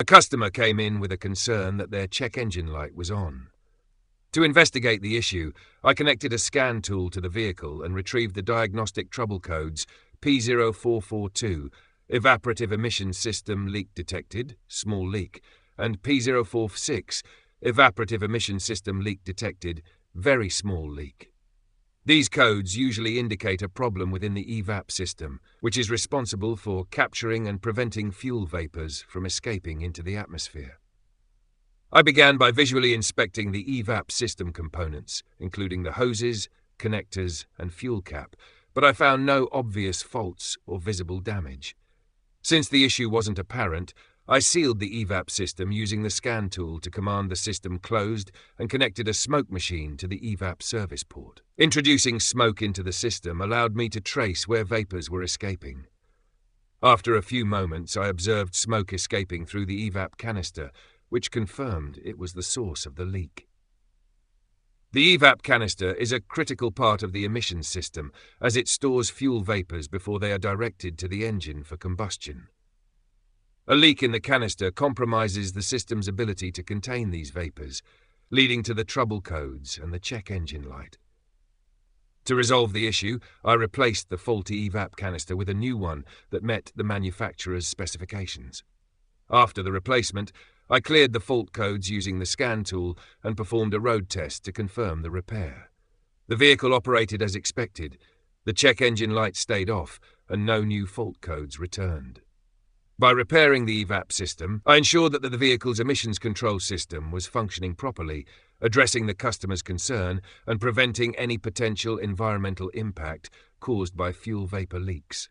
A customer came in with a concern that their check engine light was on. To investigate the issue, I connected a scan tool to the vehicle and retrieved the diagnostic trouble codes P0442, Evaporative Emission System Leak Detected, Small Leak, and P0456, Evaporative Emission System Leak Detected, Very Small Leak. These codes usually indicate a problem within the EVAP system, which is responsible for capturing and preventing fuel vapors from escaping into the atmosphere. I began by visually inspecting the EVAP system components, including the hoses, connectors, and fuel cap, but I found no obvious faults or visible damage. Since the issue wasn't apparent, I sealed the EVAP system using the scan tool to command the system closed and connected a smoke machine to the EVAP service port. Introducing smoke into the system allowed me to trace where vapors were escaping. After a few moments, I observed smoke escaping through the EVAP canister, which confirmed it was the source of the leak. The EVAP canister is a critical part of the emissions system as it stores fuel vapors before they are directed to the engine for combustion. A leak in the canister compromises the system's ability to contain these vapors, leading to the trouble codes and the check engine light. To resolve the issue, I replaced the faulty EVAP canister with a new one that met the manufacturer's specifications. After the replacement, I cleared the fault codes using the scan tool and performed a road test to confirm the repair. The vehicle operated as expected, the check engine light stayed off, and no new fault codes returned. By repairing the EVAP system, I ensured that the vehicle's emissions control system was functioning properly, addressing the customer's concern and preventing any potential environmental impact caused by fuel vapor leaks.